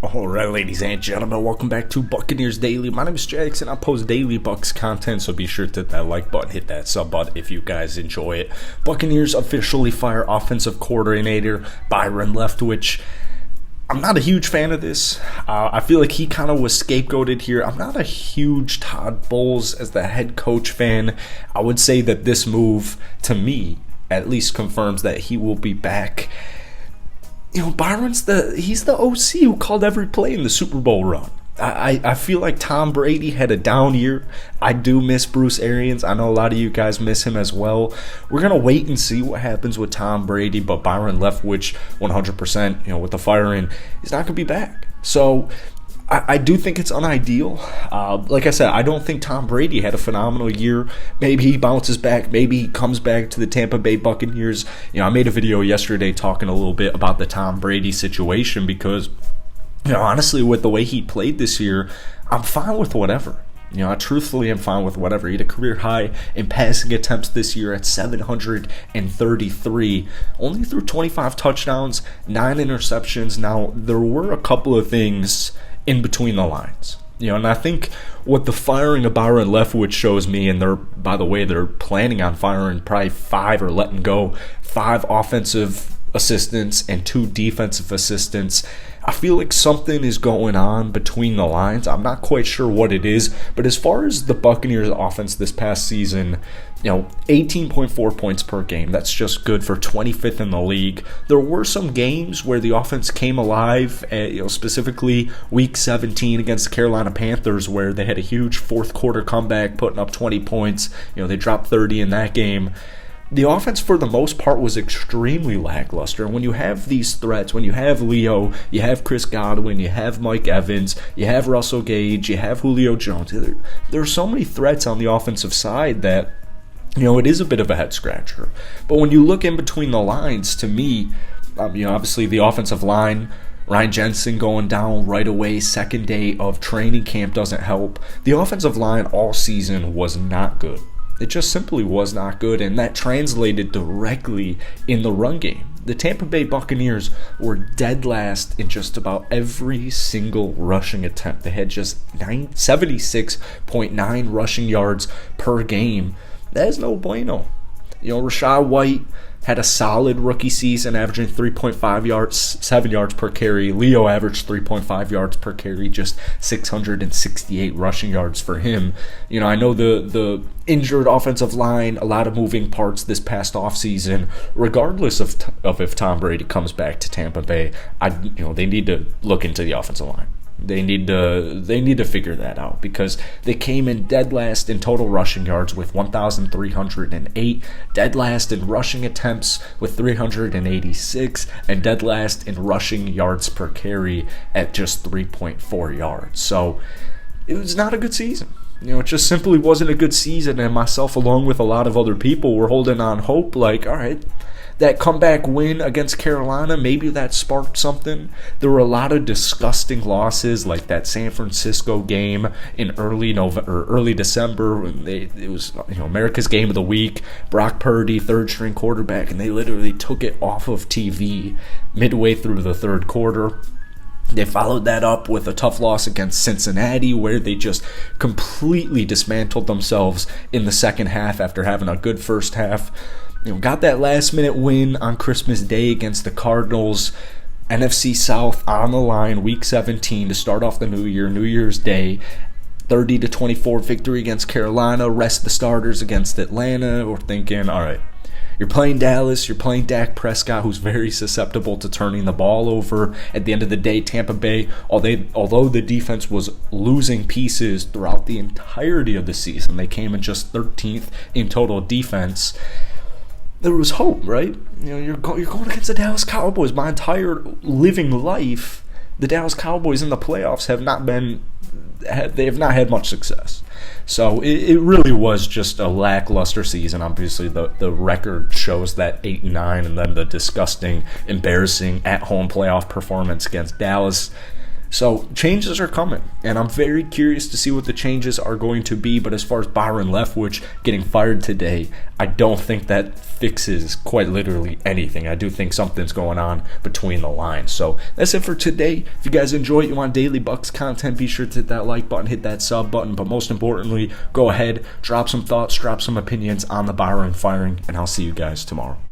Alright, ladies and gentlemen, welcome back to Buccaneers Daily. My name is Jackson. I post daily Bucs content, so be sure to hit that like button, hit that sub button if you guys enjoy it. Buccaneers officially fire offensive coordinator Byron Leftwich. I'm not a huge fan of this. I feel like he kind of was scapegoated here. I'm not a huge Todd Bowles as the head coach fan. I would say that this move, to me, at least confirms that he will be back. You know, Byron's he's the OC who called every play in the Super Bowl run. I feel like Tom Brady had a down year. I do miss Bruce Arians. I know a lot of you guys miss him as well. We're going to wait and see what happens with Tom Brady, but Byron Leftwich, 100%, with the firing, he's not going to be back. So I do think it's unideal. Like I said, I don't think Tom Brady had a phenomenal year. Maybe he bounces back. Maybe he comes back to the Tampa Bay Buccaneers. I made a video yesterday talking a little bit about the Tom Brady situation because, honestly, with the way he played this year, I'm fine with whatever. I truthfully am fine with whatever. He had a career high in passing attempts this year at 733. Only threw 25 touchdowns, 9 interceptions. Now, there were a couple of things in between the lines. And I think what the firing of Byron Leftwich shows me, and they're planning on firing probably 5 or letting go 5 offensive assistants and 2 defensive assistants. I feel like something is going on between the lines. I'm not quite sure what it is, but as far as the Buccaneers offense this past season, 18.4 points per game. That's just good for 25th in the league. There were some games where the offense came alive, specifically Week 17 against the Carolina Panthers, where they had a huge fourth quarter comeback, putting up 20 points. They dropped 30 in that game. The offense, for the most part, was extremely lackluster. And when you have these threats, when you have Leo, you have Chris Godwin, you have Mike Evans, you have Russell Gage, you have Julio Jones, there are so many threats on the offensive side that, it is a bit of a head scratcher. But when you look in between the lines, to me, obviously the offensive line, Ryan Jensen going down right away, second day of training camp doesn't help. The offensive line all season was not good. It just simply was not good, and that translated directly in the run game. The Tampa Bay Buccaneers were dead last in just about every single rushing attempt. They had just 76.9 rushing yards per game. That is no bueno. Rachaad White had a solid rookie season, averaging 3.5 yards, 7 yards per carry. Leo averaged 3.5 yards per carry, just 668 rushing yards for him. I know the injured offensive line, a lot of moving parts this past offseason. Regardless of if Tom Brady comes back to Tampa Bay, they need to look into the offensive line. They need to figure that out because they came in dead last in total rushing yards with 1,308, dead last in rushing attempts with 386, and dead last in rushing yards per carry at just 3.4 yards. So it was not a good season. It just simply wasn't a good season, and myself, along with a lot of other people, were holding on hope like, all right, that comeback win against Carolina, maybe that sparked something. There were a lot of disgusting losses, like that San Francisco game in early December. It was America's Game of the Week. Brock Purdy, third-string quarterback, and they literally took it off of TV midway through the third quarter. They followed that up with a tough loss against Cincinnati, where they just completely dismantled themselves in the second half after having a good first half. Got that last-minute win on Christmas Day against the Cardinals. NFC South on the line, Week 17 to start off the new year, New Year's Day. 30-24 victory against Carolina. Rest the starters against Atlanta. We're thinking, all right, you're playing Dallas, you're playing Dak Prescott, who's very susceptible to turning the ball over. At the end of the day, Tampa Bay, although the defense was losing pieces throughout the entirety of the season, they came in just 13th in total defense. There was hope, right? You're going against the Dallas Cowboys. My entire living life, the Dallas Cowboys in the playoffs have not had much success. So it really was just a lackluster season. Obviously, the record shows that 8-9, and then the disgusting, embarrassing at-home playoff performance against Dallas. So changes are coming, and I'm very curious to see what the changes are going to be. But as far as Byron Leftwich getting fired today, I don't think that fixes quite literally anything. I do think something's going on between the lines. So that's it for today. If you guys enjoy it, you want daily Bucks content, be sure to hit that like button, hit that sub button. But most importantly, go ahead, drop some thoughts, drop some opinions on the Byron firing, and I'll see you guys tomorrow.